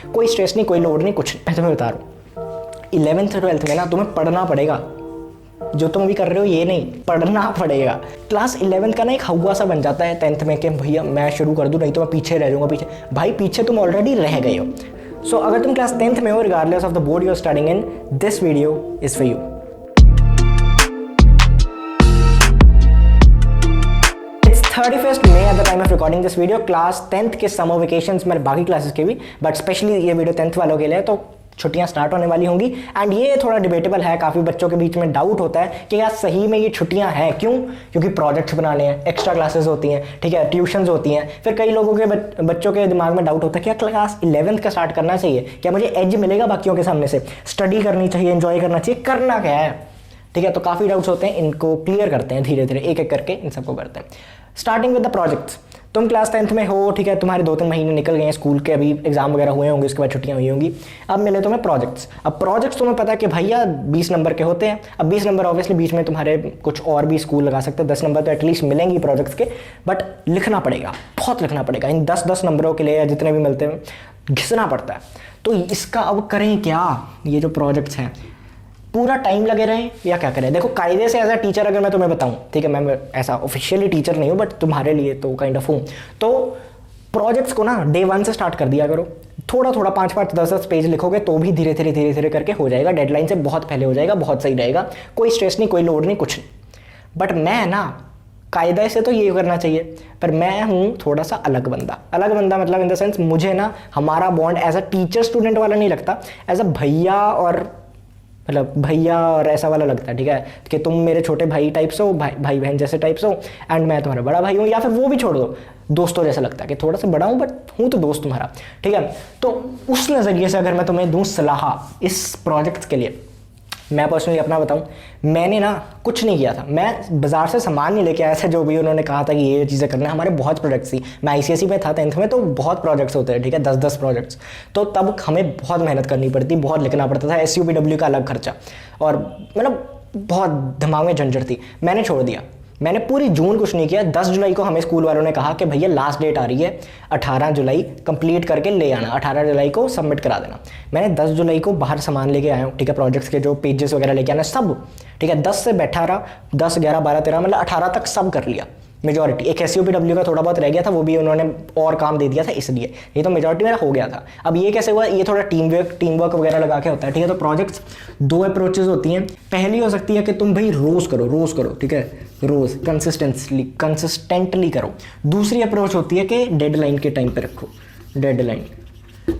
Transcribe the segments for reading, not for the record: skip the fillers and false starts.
कोई स्ट्रेस नहीं, कोई लोड नहीं, कुछ नहीं। मैं तुम्हें बता रहा हूँ 11th 12th में ना तुम्हें पढ़ना पड़ेगा। जो तुम भी कर रहे हो ये नहीं, पढ़ना पड़ेगा। क्लास 11th का ना एक हवा सा बन जाता है 10th में कि भैया मैं शुरू कर दूँ, नहीं तो मैं पीछे रह जाऊँगा। पीछे भाई, पीछे तुम ऑलरेडी रह गए हो। सो अगर तुम क्लास 10th में हो, regardless of the board you are studying in, this video is for you. It's 31st May at the time of recording this video। Class 10th के समर वेकेशंस में, बाकी क्लासेस के भी, बट स्पेशली ये video 10th वालों के लिए, तो छुट्टियां स्टार्ट होने वाली होंगी। एंड ये थोड़ा डिबेटेबल है, काफ़ी बच्चों के बीच में डाउट होता है कि यार सही में ये छुट्टियां हैं क्यों? क्योंकि प्रोजेक्ट्स बनाने हैं, एक्स्ट्रा क्लासेस होती हैं, ठीक है, ट्यूशंस होती हैं। फिर कई लोगों के बच्चों के दिमाग में डाउट होता है कि क्या क्लास 11th का स्टार्ट करना चाहिए? क्या मुझे एज मिलेगा बाकियों के सामने से? स्टडी करनी चाहिए, एंजॉय करना चाहिए, करना क्या है? ठीक है, तो काफ़ी डाउट्स होते हैं, इनको क्लियर करते हैं धीरे धीरे, एक एक करके इन सबको करते हैं। Starting with the projects. तुम क्लास 10th में हो, ठीक है, तुम्हारे 2-3 महीने निकल गए हैं स्कूल के, अभी एग्जाम वगैरह हुए होंगे, उसके बाद छुट्टियां हुई होंगी। अब मिले तुम्हें प्रोजेक्ट्स। अब प्रोजेक्ट्स तुम्हें पता है कि भैया 20 नंबर के होते हैं। अब 20 नंबर ऑब्वियसली बीच में तुम्हारे कुछ और भी स्कूल लगा सकते हैं, 10 नंबर तो एटलीस्ट मिलेंगी प्रोजेक्ट्स के, बट लिखना पड़ेगा, बहुत लिखना पड़ेगा। इन 10-10 नंबरों के लिए या जितने भी मिलते हैं घिसना पड़ता है। तो इसका अब करें क्या? ये जो प्रोजेक्ट्स हैं पूरा टाइम लगे रहें या क्या करें? देखो, कायदे से एज अ टीचर अगर मैं तुम्हें बताऊं, ठीक है, मैं ऐसा ऑफिशियली टीचर नहीं हूं, बट तुम्हारे लिए तो काइंड ऑफ हूं, तो प्रोजेक्ट्स को ना डे 1 से स्टार्ट कर दिया करो। थोड़ा थोड़ा 5-5, 10-10 पेज लिखोगे तो भी धीरे धीरे करके हो जाएगा। डेडलाइन से बहुत पहले हो जाएगा, बहुत सही रहेगा। कोई स्ट्रेस नहीं, कोई लोड नहीं, कुछ नहीं। बट मैं ना, कायदे से तो ये करना चाहिए, पर मैं हूँ थोड़ा सा अलग बंदा मतलब इन द सेंस, मुझे ना हमारा bond as a teacher student वाला नहीं लगता, एज अ भैया और ऐसा वाला लगता है। ठीक है, कि तुम मेरे छोटे भाई टाइप्स हो, भाई बहन जैसे टाइप्स हो, एंड मैं तुम्हारा बड़ा भाई हूँ, या फिर वो भी छोड़ दो, दोस्तों जैसा लगता है कि थोड़ा सा बड़ा हूँ बट हूँ तो दोस्त तुम्हारा। ठीक है, तो उस नज़रिए से अगर मैं तुम्हें दूँ सलाह इस प्रोजेक्ट के लिए, मैं पर्सनली अपना बताऊं, मैंने ना कुछ नहीं किया था। मैं बाजार से सामान नहीं लेके आया था, जो भी उन्होंने कहा था कि ये चीज़ें करना है। हमारे बहुत प्रोजेक्ट्स थी, मैं ICSE में था 10th में, तो बहुत प्रोजेक्ट्स होते हैं, ठीक है, 10-10 प्रोजेक्ट्स। तो तब हमें बहुत मेहनत करनी पड़ती, बहुत लिखना पड़ता था, SUPW का अलग खर्चा, और मतलब बहुत दिमाग में झंझट थी। मैंने छोड़ दिया, मैंने पूरी जून कुछ नहीं किया। 10 जुलाई को हमें स्कूल वालों ने कहा कि भैया लास्ट डेट आ रही है, 18 जुलाई कंप्लीट करके ले आना, 18 जुलाई को सबमिट करा देना। मैंने 10 जुलाई को बाहर सामान लेके आया हूँ, ठीक है, प्रोजेक्ट्स के जो पेजेस वगैरह लेके आना सब, ठीक है, 10 से 18, 10, 11, 12, 13, मतलब 18 तक सब कर लिया मेजॉरिटी। एक SUPW का थोड़ा बहुत रह गया था, वो भी उन्होंने और काम दे दिया था इसलिए, नहीं तो मेजॉरिटी मेरा हो गया था। अब ये कैसे हुआ? ये थोड़ा टीम वर्क वगैरह लगा के होता है, ठीक है। तो प्रोजेक्ट्स 2 अप्रोचेज होती हैं। पहली हो सकती है कि तुम भाई रोज़ करो, ठीक है, रोज़ कंसिस्टेंटली करो। दूसरी अप्रोच होती है कि डेडलाइन के टाइम पे रखो, डेडलाइन।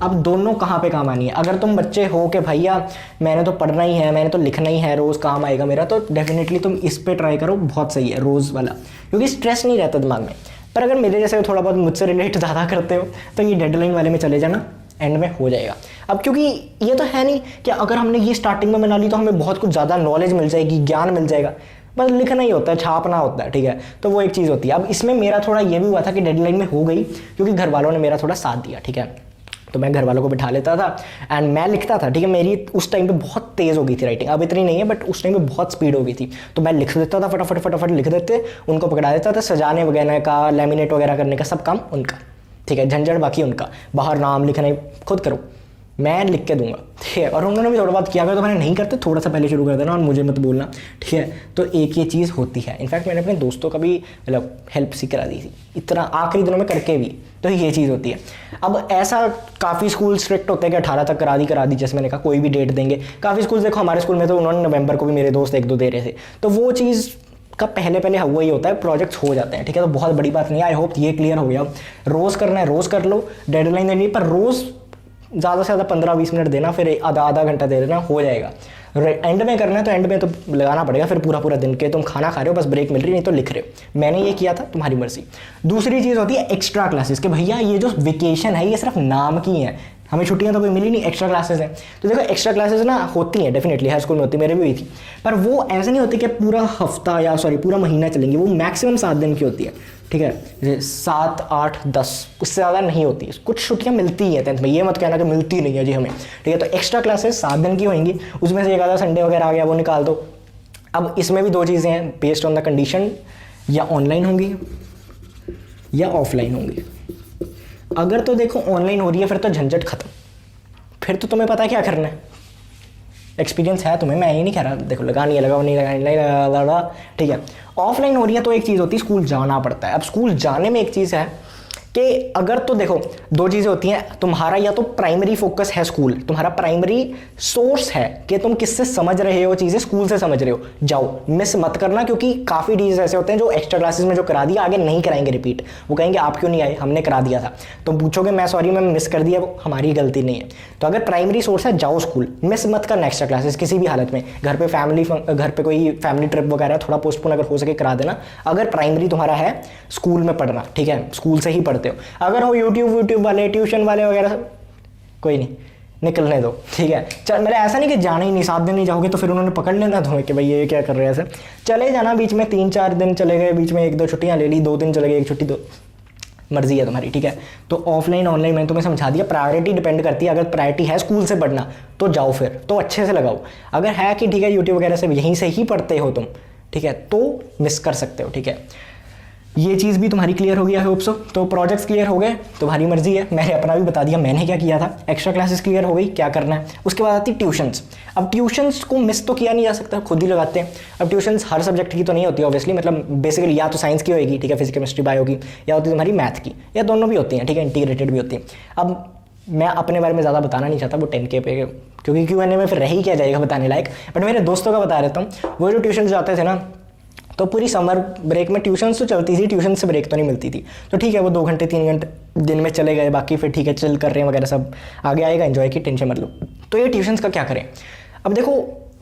अब दोनों कहाँ पे काम आनी है? अगर तुम बच्चे हो कि भैया मैंने तो पढ़ना ही है, मैंने तो लिखना ही है, रोज़ काम आएगा मेरा, तो डेफिनेटली तुम इस पे ट्राई करो, बहुत सही है रोज़ वाला, क्योंकि स्ट्रेस नहीं रहता दिमाग में। पर अगर मेरे जैसे थोड़ा बहुत मुझसे रिलेट ज़्यादा करते हो तो ये डेडलाइन वाले में चले जाना, एंड में हो जाएगा। अब क्योंकि ये तो है नहीं कि अगर हमने ये स्टार्टिंग में बना ली तो हमें बहुत कुछ ज़्यादा नॉलेज मिल जाएगी, ज्ञान मिल जाएगा। बस लिखना ही होता है, छापना होता है, ठीक है, तो वो एक चीज़ होती है। अब इसमें मेरा थोड़ा ये भी हुआ था कि डेडलाइन में हो गई, क्योंकि घर वालों ने मेरा थोड़ा साथ दिया, ठीक है। तो मैं घर वालों को बिठा लेता था एंड मैं लिखता था, ठीक है। मेरी उस टाइम पे बहुत तेज़ हो गई थी राइटिंग, अब इतनी नहीं है, बट उस टाइम पे बहुत स्पीड हो गई थी। तो मैं लिख देता था, फटाफट लिख देते, उनको पकड़ा देता था। सजाने वगैरह का, लैमिनेट वगैरह करने का सब काम उनका, ठीक है, झंझट बाकी उनका। बाहर नाम लिखना खुद करो, मैं लिख के दूंगा, ठीक है। और उन्होंने भी थोड़ा बहुत किया, अगर तो मैंने नहीं करते थोड़ा सा पहले शुरू कर देना और मुझे मत बोलना, ठीक है। तो एक ये चीज़ होती है। इनफैक्ट मैंने अपने दोस्तों का भी मतलब हेल्प सी करा दी थी, इतना आखिरी दिनों में करके भी, तो ये चीज़ होती है। अब ऐसा काफ़ी स्कूल स्ट्रिक्ट होते हैं कि 18 तक करा दी, जैसे मैंने कहा कोई भी डेट देंगे। काफ़ी स्कूल देखो, हमारे स्कूल में तो उन्होंने नवंबर को भी मेरे दोस्त 1-2 दे रहे थे, तो वो चीज़ का पहले हुआ ही होता है, प्रोजेक्ट्स हो जाते हैं, ठीक है। तो बहुत बड़ी बात नहीं है, आई होप ये क्लियर हो गया। रोज़ करना है, रोज़ कर लो, डेडलाइन देनी, पर रोज़ ज़्यादा से ज़्यादा 15-20 मिनट देना, फिर आधा घंटा दे देना, हो जाएगा। एंड में करना है तो एंड में तो लगाना पड़ेगा, फिर पूरा दिन के तुम खाना खा रहे हो, बस ब्रेक मिल रही, नहीं तो लिख रहे हो। मैंने ये किया था, तुम्हारी मर्जी। दूसरी चीज़ होती है एक्स्ट्रा क्लासेस, कि भैया ये जो वेकेशन है ये सिर्फ नाम की है, हमें छुट्टियां तो कोई मिली नहीं, एक्स्ट्रा क्लासेस हैं। तो देखो एक्स्ट्रा क्लासेस ना होती हैं, डेफिनेटली हर स्कूल में होती है, मेरे भी हुई थी, पर वो ऐसे नहीं होती कि पूरा हफ्ता या पूरा महीना चलेंगी, वो मैक्सिमम 7 दिन की होती है, ठीक है। 7, 8, 10 उससे ज़्यादा नहीं होती। कुछ छुट्टियां मिलती हैं 10th में, ये मत कहना कि मिलती नहीं है जी हमें, ठीक है। तो एक्स्ट्रा क्लासेस 7 दिन की होंगी, उसमें से एक आधा संडे वगैरह आ गया, वो निकाल दो। अब इसमें भी 2 चीज़ें हैं, बेस्ड ऑन द कंडीशन, या ऑनलाइन होंगी या ऑफलाइन होंगी। अगर तो देखो ऑनलाइन हो रही है, फिर तो झंझट खत्म, फिर तो तुम्हें पता है क्या करना है, एक्सपीरियंस है तुम्हें, मैं ये नहीं कह रहा, देखो लगानी है लगाओ, नहीं लगानी नहीं लगा, ठीक है। ऑफलाइन हो रही है तो एक चीज़ होती है स्कूल जाना पड़ता है। अब स्कूल जाने में एक चीज़ है कि अगर तो देखो दो चीज़ें होती हैं, तुम्हारा या तो प्राइमरी फोकस है स्कूल, तुम्हारा प्राइमरी सोर्स है कि तुम किससे समझ रहे हो चीज़ें, स्कूल से समझ रहे हो, जाओ, मिस मत करना, क्योंकि काफ़ी टीचर्स ऐसे होते हैं जो एक्स्ट्रा क्लासेस में जो करा दिया आगे नहीं कराएंगे रिपीट, वो कहेंगे आप क्यों नहीं आए, हमने करा दिया था। तुम पूछोगे मैं सॉरी मैं मिस कर दिया, वो हमारी गलती नहीं है। तो अगर प्राइमरी सोर्स है जाओ स्कूल, मिस मत करना एक्स्ट्रा क्लासेस किसी भी हालत में। घर पे कोई फैमिली ट्रिप वगैरह थोड़ा पोस्टपोन अगर हो सके करा देना, अगर प्राइमरी तुम्हारा है स्कूल में पढ़ना, ठीक है, स्कूल से ही पढ़ते हो। अगर हो यूट्यूब वाले, ट्यूशन वाले वगैरह, कोई नहीं, निकलने दो, ठीक है। चल मेरा ऐसा नहीं कि जाना ही नहीं, 7 दिन नहीं जाओगे तो फिर उन्होंने पकड़ लेना तुम्हें कि भाई ये क्या कर रहे हैं ऐसे। चले जाना, बीच में 3-4 दिन चले गए, बीच में 1-2 छुट्टियां ले ली, 2 दिन चले गए, 1 छुट्टी, 2, मर्जी है तुम्हारी, ठीक है। तो ऑफलाइन ऑनलाइन मैंने तुम्हें समझा दिया, प्रायोरिटी डिपेंड करती है। अगर प्रायोरिटी है स्कूल से पढ़ना तो जाओ, फिर तो अच्छे से लगाओ। अगर है कि ठीक है यूट्यूब वगैरह से यहीं से ही पढ़ते हो तुम, ठीक है, तो मिस कर सकते हो, ठीक है। ये चीज़ भी तुम्हारी क्लियर हो गई है, होप सो। तो प्रोजेक्ट्स क्लियर हो गए, तुम्हारी मर्जी है, मैंने अपना भी बता दिया मैंने क्या किया था। एक्स्ट्रा क्लासेस क्लियर हो गई, क्या करना है। उसके बाद आती ट्यूशन्स। अब ट्यूशन्स को मिस तो किया नहीं जा सकता, खुद ही लगाते हैं। अब ट्यूशन्स हर सब्जेक्ट की तो नहीं होती ऑब्वियसली, मतलब बेसिकली या तो साइंस की होगी, ठीक है, फिजिक्स केमिस्ट्री बायो की, या होती तुम्हारी मैथ की, या दोनों भी होती हैं, ठीक है, इंटीग्रेटेड भी होती हैं। अब मैं अपने बारे में ज़्यादा बताना नहीं चाहता, वो 10K पे, क्योंकि Q&A में फिर रह ही क्या जाएगा बताने लायक, बट मेरे दोस्तों का बता देता हूँ। वो जो ट्यूशन जाते थे ना, तो पूरी समर ब्रेक में ट्यूशन तो चलती थी, ट्यूशन से ब्रेक तो नहीं मिलती थी, तो ठीक है वो 2 घंटे 3 घंटे दिन में चले गए, बाकी फिर ठीक है चिल कर रहे हैं वगैरह सब, आगे आएगा एंजॉय की टेंशन मत लो। तो ये ट्यूशन्स का क्या करें। अब देखो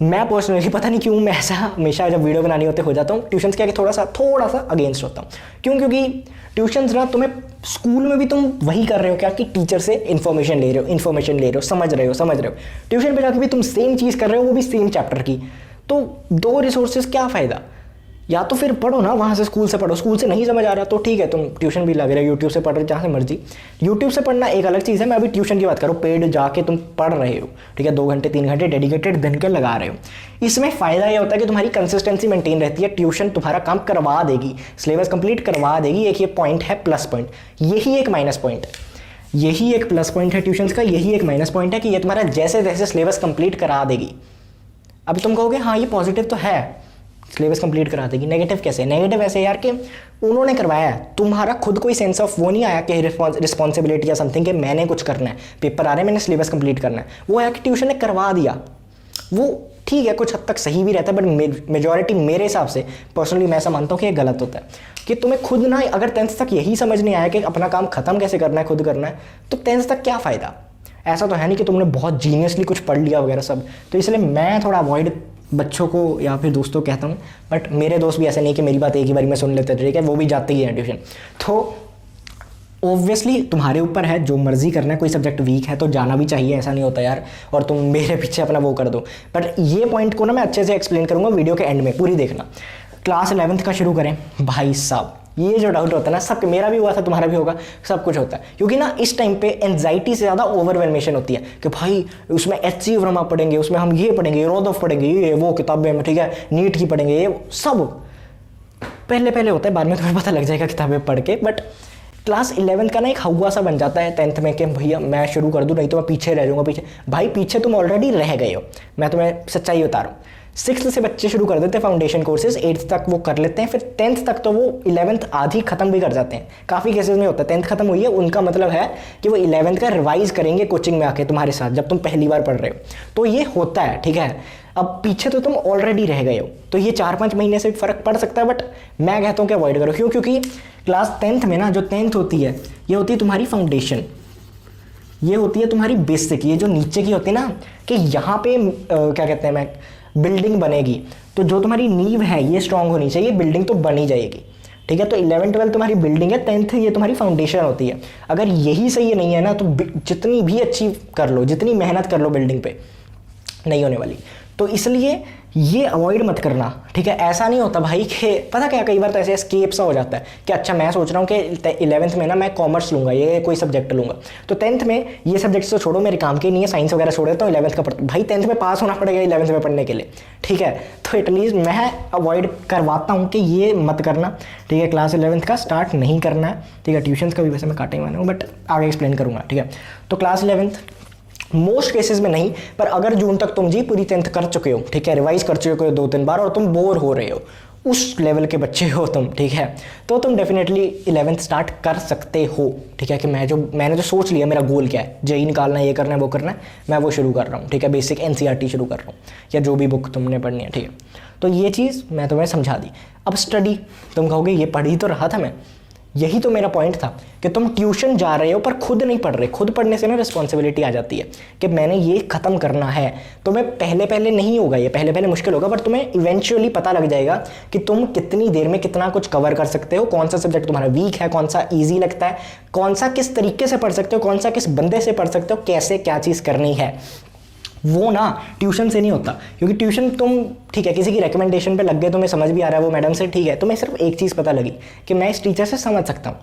मैं पर्सनली पता नहीं क्यों मैं ऐसा हमेशा जब वीडियो बनानी होते हो जाता हूँ, ट्यूशन्स क्या कि थोड़ा सा अगेंस्ट होता हूँ। क्यों? क्योंकि ट्यूशन्स ना तुम्हें स्कूल में भी तुम वही कर रहे हो क्या कि टीचर से इन्फॉर्मेशन ले रहे हो, समझ रहे हो। ट्यूशन पे जाके भी तुम सेम चीज़ कर रहे हो, वो भी सेम चैप्टर की, तो 2 रिसोर्सेज क्या फ़ायदा। या तो फिर पढ़ो ना वहाँ से, स्कूल से पढ़ो, स्कूल से नहीं समझ आ रहा तो ठीक है तुम ट्यूशन भी लग रहे हो, यूट्यूब से पढ़ रहे हो, जहाँ से मर्जी। यूट्यूब से पढ़ना एक अलग चीज़ है, मैं अभी ट्यूशन की बात करूँ, पेड जाके तुम पढ़ रहे हो, ठीक है, 2 घंटे 3 घंटे डेडिकेटेड दिन के लगा रहे हो। इसमें फ़ायदा ये होता है कि तुम्हारी कंसिस्टेंसी मेंटेन रहती है, ट्यूशन तुम्हारा काम करवा देगी, सिलेबस कंप्लीट करवा देगी। एक ये पॉइंट है प्लस पॉइंट, यही एक माइनस पॉइंट, यही एक प्लस पॉइंट है ट्यूशन का, यही एक माइनस पॉइंट है कि ये तुम्हारा जैसे जैसे सिलेबस कंप्लीट करा देगी। अब तुम कहोगे हाँ ये पॉजिटिव तो है, सिलेबस कंप्लीट करा देगी, नेगेटिव कैसे? नेगेटिव ऐसे यार कि उन्होंने करवाया है, तुम्हारा खुद कोई सेंस ऑफ वो नहीं आया कि रिस्पॉन्सिबिलिटी या समथिंग कि मैंने कुछ करना है, पेपर आ रहे हैं मैंने सिलेबस कंप्लीट करना है। वो है कि ट्यूशन ने करवा दिया, वो ठीक है कुछ हद तक सही भी रहता है, बट मेजॉरिटी मेरे हिसाब से पर्सनली मैं ऐसा मानता हूँ कि ये गलत होता है कि तुम्हें खुद ना, अगर 10th तक यही समझ नहीं आया कि अपना काम खत्म कैसे करना है, खुद करना है, तो 10th तक क्या फ़ायदा। ऐसा तो है नहीं कि तुमने बहुत जीनियसली कुछ पढ़ लिया वगैरह सब। तो इसलिए मैं थोड़ा अवॉइड बच्चों को या फिर दोस्तों को कहता हूँ, बट मेरे दोस्त भी ऐसे नहीं कि मेरी बात एक ही बारी में सुन लेते, ठीक है, वो भी जाते ही हैं ट्यूशन। तो ऑब्वियसली तुम्हारे ऊपर है, जो मर्जी करना है। कोई सब्जेक्ट वीक है तो जाना भी चाहिए, ऐसा नहीं होता यार और तुम मेरे पीछे अपना वो कर दो। बट ये पॉइंट को ना मैं अच्छे से एक्सप्लेन करूँगा वीडियो के एंड में, पूरी देखना। क्लास 11th का शुरू करें भाई साहब, ये जो डाउट होता है ना सबके, मेरा भी हुआ था, तुम्हारा भी होगा, सब कुछ होता है, क्योंकि ना इस टाइम पे एंजाइटी से ज़्यादा ओवरवेलमेशन होती है कि भाई उसमें HC वर्मा पढ़ेंगे, उसमें हम ये पढ़ेंगे, रोदफ पढ़ेंगे, ये वो किताबें में, ठीक है, नीट की पढ़ेंगे, ये सब पहले होता है, बाद में तुम्हें पता लग जाएगा किताबें पढ़ के। बट क्लास 11th का ना एक हवा सा बन जाता है 10th में कि भैया मैं शुरू कर दूँ, नहीं तो मैं पीछे रह जाऊँगा। पीछे भाई, पीछे तुम ऑलरेडी रह गए हो, मैं तुम्हें सच्चाई बता रहा हूँ। 6th से बच्चे शुरू कर देते हैं फाउंडेशन कोर्सेज, 8th तक वो कर लेते हैं, फिर 10th तक तो वो 11th आधी खत्म भी कर जाते हैं। काफ़ी केसेस में होता है 10th खत्म हुई है, उनका मतलब है कि वो 11th का रिवाइज करेंगे कोचिंग में आके तुम्हारे साथ, जब तुम पहली बार पढ़ रहे हो। तो ये होता है, ठीक है। अब पीछे तो तुम ऑलरेडी रह गए हो, तो ये 4-5 महीने से फ़र्क पड़ सकता है, बट मैं कहता हूँ कि अवॉइड करो। क्यों? क्योंकि क्लास 10th में ना जो 10th होती है, ये होती है तुम्हारी फाउंडेशन, ये होती है तुम्हारी बेसिक, ये जो नीचे की होती है ना कि यहाँ पे क्या कहते हैं, मैं बिल्डिंग बनेगी, तो जो तुम्हारी नींव है ये स्ट्रांग होनी चाहिए, बिल्डिंग तो बनी जाएगी, ठीक है। तो 11th-12th तुम्हारी बिल्डिंग है, 10th ये तुम्हारी फाउंडेशन होती है। अगर यही सही नहीं है ना तो जितनी भी अच्छी कर लो, जितनी मेहनत कर लो, बिल्डिंग पे नहीं होने वाली। तो इसलिए ये अवॉइड मत करना, ठीक है। ऐसा नहीं होता भाई कि पता क्या, कई बार तो ऐसे एस्केप सा हो जाता है कि अच्छा मैं सोच रहा हूँ कि 11th में ना मैं कॉमर्स लूँगा, ये कोई सब्जेक्ट लूँगा, तो 10th में ये सब्जेक्ट्स तो छोड़ो, मेरे काम के नहीं है, साइंस वगैरह छोड़ देता हूँ, 11th का पढ़ता। भाई 10th में पास होना पड़ेगा 11th में पढ़ने के लिए, ठीक है। तो एटलीस्ट मैं अवॉइड करवाता हूँ कि ये मत करना, ठीक है। क्लास 11th का स्टार्ट नहीं करना है, ठीक है। ट्यूशन का भी वैसे मैं काटा ही माना हूँ, बट आगे एक्सप्लेन करूँगा, ठीक है। तो क्लास 11th मोस्ट केसेस में नहीं, पर अगर जून तक तुम जी पूरी 10th कर चुके हो, ठीक है, रिवाइज कर चुके हो 2-3 बार, और तुम बोर हो रहे हो, उस लेवल के बच्चे हो तुम, ठीक है, तो तुम डेफिनेटली 11th स्टार्ट कर सकते हो, ठीक है, कि मैंने जो सोच लिया, मेरा गोल क्या है, जेई निकालना है, ये करना है, वो करना है, मैं वो शुरू कर रहा हूँ, ठीक है, बेसिक एनसीईआरटी शुरू कर रहा हूँ, या जो भी बुक तुमने पढ़नी है, ठीक है, तो ये चीज़ मैं तुम्हें समझा दी। अब स्टडी, तुम कहोगे ये पढ़ ही तो रहा था मैं, यही तो मेरा पॉइंट था कि तुम ट्यूशन जा रहे हो पर खुद नहीं पढ़ रहे। खुद पढ़ने से ना रिस्पॉन्सिबिलिटी आ जाती है कि मैंने ये ख़त्म करना है। तुम्हें पहले पहले नहीं होगा, ये पहले पहले मुश्किल होगा, पर तुम्हें इवेंचुअली पता लग जाएगा कि तुम कितनी देर में कितना कुछ कवर कर सकते हो, कौन सा सब्जेक्ट तुम्हारा वीक है, कौन सा ईजी लगता है, कौन सा किस तरीके से पढ़ सकते हो, कौन सा किस बंदे से पढ़ सकते हो, कैसे क्या चीज़ करनी है। वो ना ट्यूशन से नहीं होता, क्योंकि ट्यूशन तुम, ठीक है, किसी की रिकमेंडेशन पे लग गए, तुम्हें समझ भी आ रहा है वो मैडम से, ठीक है, तुम्हें सिर्फ एक चीज़ पता लगी कि मैं इस टीचर से समझ सकता हूँ।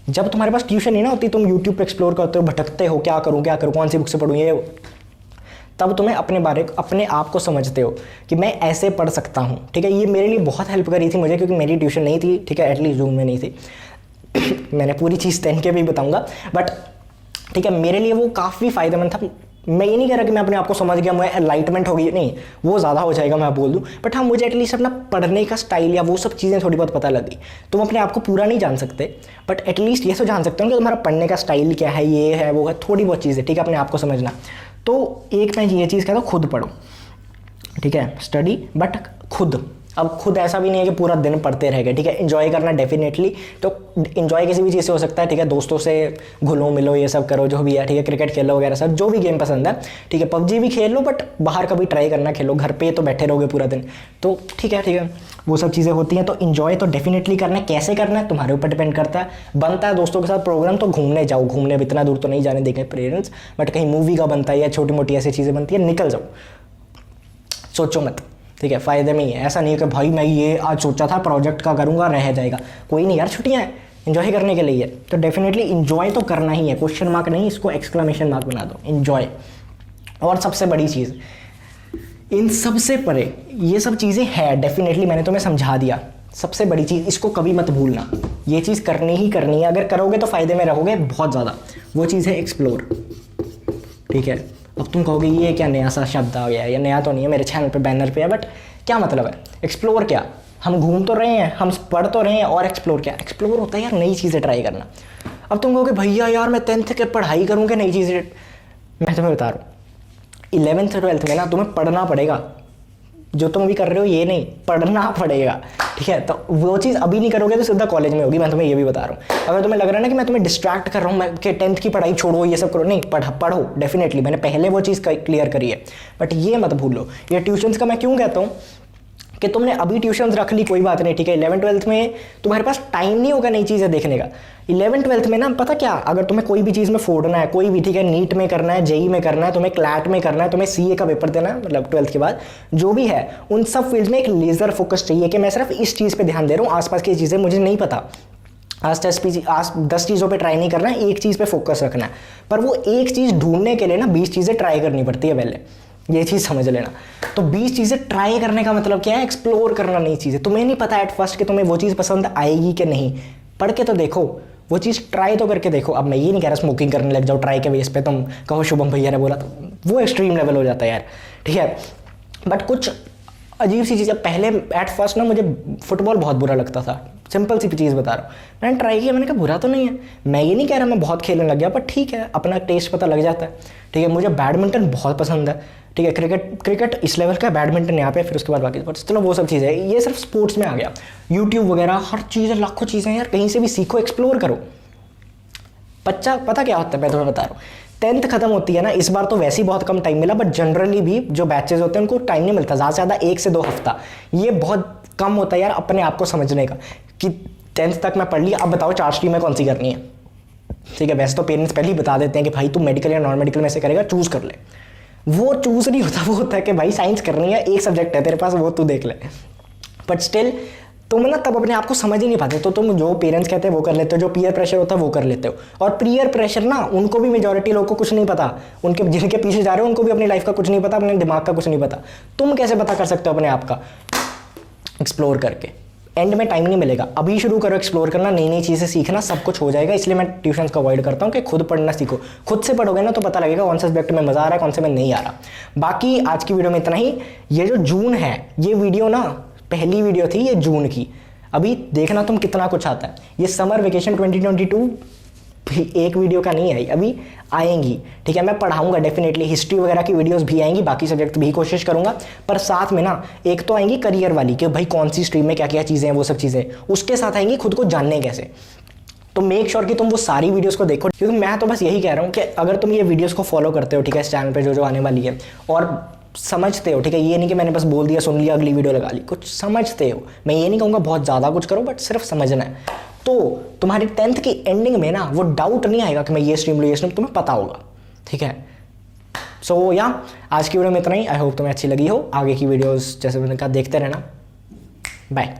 जब तुम्हारे पास ट्यूशन नहीं ना होती, तुम यूट्यूब पे एक्सप्लोर करते हो, भटकते हो, क्या करूँ, कौन सी बुक से पढ़ूँ, ये, तब तुम्हें अपने आप को समझते हो कि मैं ऐसे पढ़ सकता हूँ, ठीक है। ये मेरे लिए बहुत हेल्प करी थी मुझे, क्योंकि मेरी ट्यूशन नहीं थी, ठीक है, एटलीस्ट जून में नहीं थी। मैंने पूरी चीज़ 10 के भी बताऊँगा, बट ठीक है, मेरे लिए वो काफ़ी फ़ायदेमंद था। मैं ये नहीं कह रहा कि मैं अपने आप को समझ गया, मुझे एनलाइटमेंट होगी, नहीं, वो ज़्यादा हो जाएगा मैं बोल दूं, बट हाँ, मुझे एटलीस्ट अपना पढ़ने का स्टाइल या वो सब चीज़ें थोड़ी बहुत पता लगी। तुम अपने आप को पूरा नहीं जान सकते, बट एटलीस्ट ये तो जान सकते हो कि तुम्हारा पढ़ने का स्टाइल क्या है, ये है, वो है, थोड़ी बहुत चीज़ें, ठीक है, अपने आप को समझना। तो एक मैं ये चीज़ कहता हूँ, खुद पढ़ो, ठीक है, स्टडी, बट खुद। अब खुद ऐसा भी नहीं है कि पूरा दिन पढ़ते रह गए, ठीक है, एंजॉय करना डेफिनेटली, तो एंजॉय किसी भी चीज़ से हो सकता है, ठीक है, दोस्तों से घुलो मिलो, ये सब करो जो भी है, ठीक है, क्रिकेट खेलो वगैरह सब, जो भी गेम पसंद है, ठीक है, पबजी भी खेल लो, बट बाहर कभी ट्राई करना खेलो, घर पे तो बैठे रहोगे पूरा दिन, तो ठीक है, वो सब चीज़ें होती हैं। तो एंजॉय तो डेफिनेटली करना है, कैसे करना है तुम्हारे ऊपर डिपेंड करता है। बनता है दोस्तों के साथ प्रोग्राम तो घूमने जाओ, घूमने अब इतना दूर तो नहीं जाने देंगे पेरेंट्स, बट कहीं मूवी का बनता है या छोटी मोटी ऐसी चीज़ें बनती है, निकल जाओ, सोचो मत, ठीक है, फ़ायदे में ही है। ऐसा नहीं है कि भाई मैं ये आज सोचा था प्रोजेक्ट का करूँगा, रह जाएगा, कोई नहीं यार, छुट्टियाँ हैं, इन्जॉय करने के लिए, तो डेफिनेटली इन्जॉय तो करना ही है, क्वेश्चन मार्क नहीं, इसको एक्सक्लेमेशन मार्क बना दो, इन्जॉय। और सबसे बड़ी चीज़, इन सबसे परे ये सब चीज़ें हैं, डेफिनेटली मैंने तुम्हें समझा दिया। सबसे बड़ी चीज़, इसको कभी मत भूलना, ये चीज़ करनी ही करनी है, अगर करोगे तो फ़ायदे में रहोगे बहुत ज़्यादा। वो चीज़ है एक्सप्लोर, ठीक है। अब तुम कहोगे ये क्या नया सा शब्द आ गया है, या नया तो नहीं है, मेरे चैनल पे बैनर पे है, बट क्या मतलब है एक्सप्लोर? क्या हम घूम तो रहे हैं, हम पढ़ तो रहे हैं, और एक्सप्लोर क्या? एक्सप्लोर होता है यार नई चीज़ें ट्राई करना। अब तुम कहोगे भैया यार मैं 10th के पढ़ाई करूँगा नई चीज़ें, मैं तुम्हें बता रहा हूँ 11th 12th में ना तुम्हें पढ़ना पड़ेगा, जो तुम भी कर रहे हो ये नहीं, पढ़ना पड़ेगा, ठीक है। तो वो चीज़ अभी नहीं करोगे तो सीधा कॉलेज में होगी, मैं तुम्हें ये भी बता रहा हूँ। अगर तुम्हें लग रहा है ना कि मैं तुम्हें डिस्ट्रैक्ट कर रहा हूँ, मैं कि 10th की पढ़ाई छोड़ो, ये सब करो, नहीं, पढ़ो डेफिनेटली, मैंने पहले वो चीज़ क्लियर करी है, बट ये मत भूलो। ये ट्यूशन्स का मैं क्यों कहता हूँ कि तुमने अभी ट्यूशन्स रख ली, कोई बात नहीं, ठीक है, 11th 12th में तुम्हारे पास टाइम नहीं होगा नई चीज़ें देखने का। 11th 12th में ना पता क्या, अगर तुम्हें कोई भी चीज़ में फोड़ना है, कोई भी, ठीक है, नीट में करना है, जेई में करना है, तुम्हें क्लैट में करना है, तुम्हें सीए का पेपर देना है, मतलब 12th के बाद जो भी है, उन सब फील्ड में एक लेज़र फोकस चाहिए कि मैं सिर्फ इस चीज़ पर ध्यान दे रहा हूँ, आसपास की चीज़ें मुझे नहीं पता, आज 10 चीज़ों पे ट्राई नहीं करना है, एक चीज़ पे फोकस रखना है। पर वो एक चीज़ ढूंढने के लिए ना 20 चीज़ें ट्राई करनी पड़ती है पहले, ये चीज़ समझ लेना। तो 20 चीज़ें ट्राई करने का मतलब क्या है? एक्सप्लोर करना नई चीज़ें। तुम्हें नहीं पता एट फर्स्ट कि तुम्हें वो चीज़ पसंद आएगी कि नहीं, पढ़ के तो देखो, वो चीज़ ट्राई तो करके देखो। अब मैं ये नहीं कह रहा स्मोकिंग करने लग जाओ ट्राई के बेस पे, तुम कहो शुभम भैया ने बोला, तो वो एक्सट्रीम लेवल हो जाता है यार, ठीक है। बट कुछ अजीब सी चीज़ है, पहले एट फर्स्ट ना मुझे फुटबॉल बहुत बुरा लगता था, सिंपल सी चीज़ बता रहा हूँ, मैंने ट्राई किया, मैंने कहा बुरा तो नहीं है। मैं ये नहीं कह रहा मैं बहुत खेलने लग गया, पर ठीक है, अपना टेस्ट पता लग जाता है, ठीक है। मुझे बैडमिंटन बहुत पसंद है, ठीक है, क्रिकेट इस लेवल का, बैडमिंटन यहाँ पे, फिर उसके बाद बाकी स्पोर्ट्स, चलो वो सब चीज़ें, ये सिर्फ स्पोर्ट्स में आ गया। यूट्यूब वगैरह हर चीज़, लाखों चीज़ें यार, कहीं से भी सीखो, एक्सप्लोर करो। बच्चा पता क्या होता है, मैं तुम्हें बता रहा हूँ, 10th खत्म होती है ना, इस बार तो वैसे ही बहुत कम टाइम मिला, बट जनरली भी जो बैचेज होते हैं उनको टाइम नहीं मिलता, ज़्यादा से ज़्यादा 1 से 2 हफ्ता, ये बहुत कम होता है यार अपने आप को समझने का, कि 10th तक मैं पढ़ लिया, अब बताओ 4 स्ट्रीमें कौन सी करनी है, ठीक है। वैसे तो पेरेंट्स पहले ही बता देते हैं कि भाई तू मेडिकल या नॉन मेडिकल में से करेगा, चूज़ कर ले। वो चूज़ नहीं होता, वो होता है कि भाई साइंस करनी है, एक सब्जेक्ट है तेरे पास, वो तू देख ले। बट स्टिल तुम ना तब अपने आप को समझ ही नहीं पाते, तो तुम जो पेरेंट्स कहते हैं वो कर लेते हो, जो पीयर प्रेशर होता है वो कर लेते हो। और पीयर प्रेशर ना, उनको भी मेजॉरिटी लोगों को कुछ नहीं पता, उनके जिनके पीछे जा रहे हो उनको भी अपनी लाइफ का कुछ नहीं पता, अपने दिमाग का कुछ नहीं पता। तुम कैसे पता कर सकते हो अपने आप का? एक्सप्लोर करके, एंड में टाइम नहीं मिलेगा। अभी शुरू करो एक्सप्लोर करना, नई नई चीज़ें सीखना, सब कुछ हो जाएगा। इसलिए मैं ट्यूशन्स को अवॉइड करता हूँ कि खुद पढ़ना सीखो। खुद से पढ़ोगे ना तो पता लगेगा कौन सा सब्जेक्ट में मज़ा आ रहा है, कौन से में नहीं आ रहा। बाकी आज की वीडियो में इतना ही। ये जो जून है, ये वीडियो ना पहली वीडियो थी ये जून की। अभी देखना तुम कितना कुछ आता है। ये समर वेकेशन 2022 एक वीडियो का नहीं आई, अभी आएंगी, ठीक है। मैं पढ़ाऊंगा डेफिनेटली, हिस्ट्री वगैरह की वीडियोस भी आएंगी, बाकी सब्जेक्ट भी कोशिश करूंगा। पर साथ में ना एक तो आएंगी करियर वाली कि भाई कौन सी स्ट्रीम में क्या क्या चीज़ें हैं, वो सब चीज़ें। उसके साथ आएंगी खुद को जानने कैसे। तो मेक श्योर कि तुम वो सारी वीडियोस को देखो, क्योंकि मैं तो बस यही कह रहा हूँ कि अगर तुम ये वीडियोस को फॉलो करते हो, ठीक है, इस चैनल पे जो जो आने वाली है, और समझते हो, ठीक है, ये नहीं कि मैंने बस बोल दिया, सुन लिया, अगली वीडियो लगा ली, कुछ समझते हो। मैं ये नहीं कहूँगा बहुत ज़्यादा कुछ करो, बट सिर्फ समझना है। तो तुम्हारी 10th की एंडिंग में ना वो डाउट नहीं आएगा कि मैं ये स्ट्रीम लूँ, ये स्ट्रीम, तुम्हें पता होगा, ठीक है। सो या आज की वीडियो में इतना ही। आई होप तुम्हें अच्छी लगी हो। आगे की वीडियोस जैसे मैंने कहा देखते रहना। बाय।